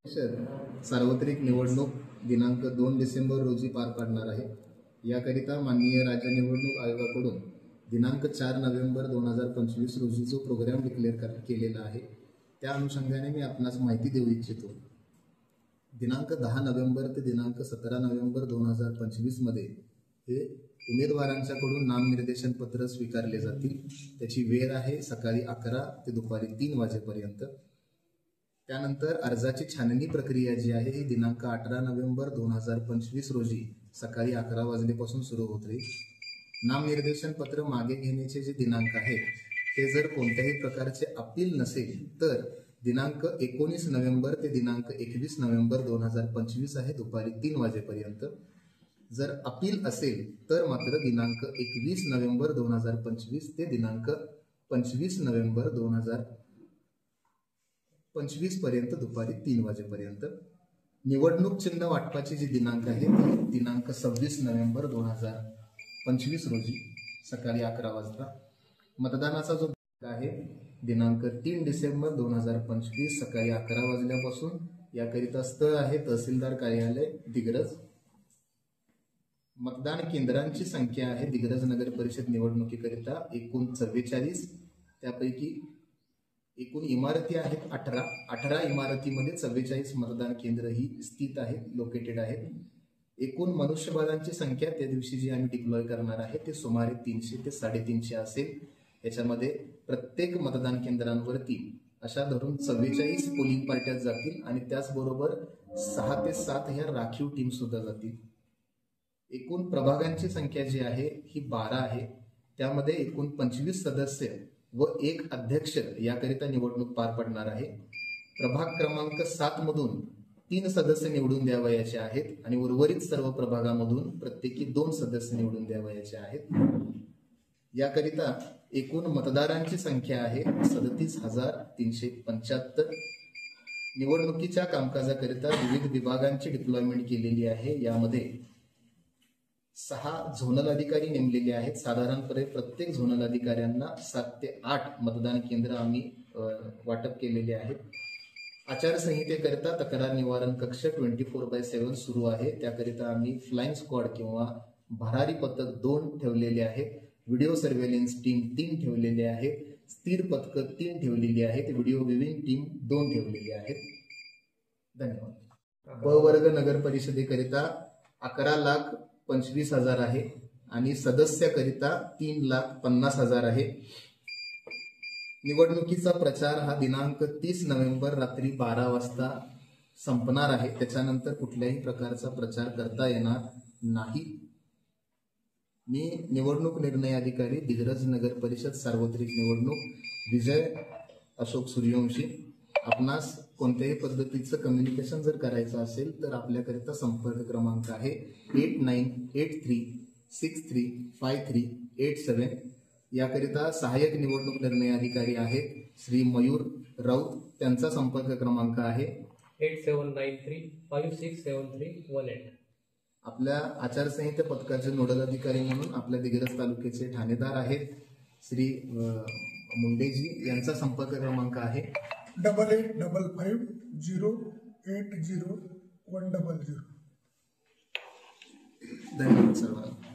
सार्वत्रिक निवडणूक दिनांक 2 डिसेंबर रोजी पार पाडणार आहे। याकरिता माननीय राज्य निवडणूक आयोगाकडून दिनांक 4 नोव्हेंबर 2025 रोजी जो प्रोग्राम डिक्लेअर केलेला आहे त्या अनुषंगाने मी आपणास माहिती देऊ इच्छितो। दिनांक 10 नोव्हेंबर ते दिनांक 17 नोव्हेंबर 2025 मध्ये हे उमेदवारांच्याकडून नामनिर्देशन पत्र स्वीकारले जातील। त्याची वेळ आहे सकाळी 11 ते दुपारी 3 वाजेपर्यंत। त्यानंतर अर्जाची छाननी प्रक्रिया जी आहे ही दिनांक 18 नोव्हेंबर 2025 रोजी सकाळी 11 वाजल्यापासून सुरू होत राहील। नामनिर्देशन पत्र मागे घेण्याचे जे दिनांक आहे ते जर कोणत्याही प्रकारचे अपील नसेल तर दिनांक 19 नोव्हेंबर ते दिनांक 21 नोव्हेंबर 2025 आहे दुपारी 3 वाजेपर्यंत। जर अपील असेल तर मात्र दिनांक 21 नोव्हेंबर 2025 ते दिनांक 25 नोव्हेंबर 2025 पर्यंत दुपारी 3 वाजेपर्यंत। निवडणूक चिन्ह वाटपाची जी दिनांक आहे ती दिनांक 26 नोव्हेंबर 2025 रोजी सकाळी 11 वाजता। मतदानाचा जो आहे दिनांक 3 डिसेंबर 2025 सकाळी 11 वाजल्यापासून। याकरिता स्थळ आहे तहसीलदार कार्यालय दिग्रज। मतदान केंद्रांची संख्या आहे दिग्रज नगर परिषद निवडणुकीकरिता एकूण 44। त्यापैकी एकूण इमारती आहेत 18 इमारतीमध्ये 44 मतदान केंद्र ही स्थित आहेत, लोकेटेड आहेत। एकूण मनुष्यबळांची संख्या त्या दिवशी जी आम्ही डिप्लॉय करणार आहे ते सुमारे 300 ते 350 असेल। याच्यामध्ये प्रत्येक मतदान केंद्रांवरती अशा धरून 44 पोलिंग पार्ट्या जातील आणि त्याचबरोबर 6 ते 7 ह्या राखीव टीम सुद्धा जातील। एकूण प्रभागांची संख्या जी आहे ही 12 आहे। त्यामध्ये एकूण 25 सदस्य व 1 अध्यक्ष याकरिता निवडणूक पार पडणार आहे। प्रभाग क्रमांक 7 मधून 3 सदस्य निवडून द्यावयाचे आहेत आणि उर्वरित सर्व प्रभागामधून प्रत्येकी 2 सदस्य निवडून द्यावयाचे आहेत। याकरिता एकूण मतदारांची संख्या आहे 37,375। निवडणुकीच्या कामकाजाकरिता विविध विभागांची डिप्लॉयमेंट केलेली आहे। यामध्ये 6 झोनल अधिकारी नेमलेले आहेत। साधारणपणे प्रत्येक झोनल अधिकाऱ्यांना 7 ते 8 मतदान केंद्र आम्ही वाटप केलेले आहेत। आचारसंहितेकरिता तक्रार निवारण कक्ष 24/7 सुरू आहे। त्याकरिता आम्ही फ्लाइंग स्क्वॉड किंवा भरारी पथक 2 ठेवलेले आहेत। व्हिडिओ सर्व्हेलन्स टीम 3 ठेवलेले आहेत। स्थिर पथक 3 ठेवलेली आहेत। व्हिडिओ व्हिविंग टीम 2 ठेवलेली आहेत। धन्यवाद। ब वर्ग नगर परिषदेकरिता 11,25,000 आहे आणि सदस्याकरिता 3,50,000 आहे। निवडणुकीचा प्रचार हा दिनांक 30 नोव्हेंबर रात्री 12 वाजता संपणार आहे। त्याच्यानंतर कुठल्याही प्रकारचा प्रचार करता येणार नाही। मी निवडणूक निर्णय अधिकारी दिग्रज नगर परिषद सार्वत्रिक निवडणूक विजय अशोक सूर्यवंशी। आपणास कोणत्याही पद्धतीचं कम्युनिकेशन जर करायचं असेल तर आपल्याकरिता संपर्क क्रमांक आहे 8983635387। याकरिता सहाय्यक निवडणूक निर्णय अधिकारी आहेत श्री मयूर राऊत। त्यांचा संपर्क क्रमांक आहे 8793567318। आपल्या आचारसंहिता पथकाचे नोडल अधिकारी म्हणून आपल्या दिग्रज तालुक्याचे ठाणेदार आहेत श्री मुंडेजी। यांचा संपर्क क्रमांक आहे 8855080100। धन्यवाद सर्वांना।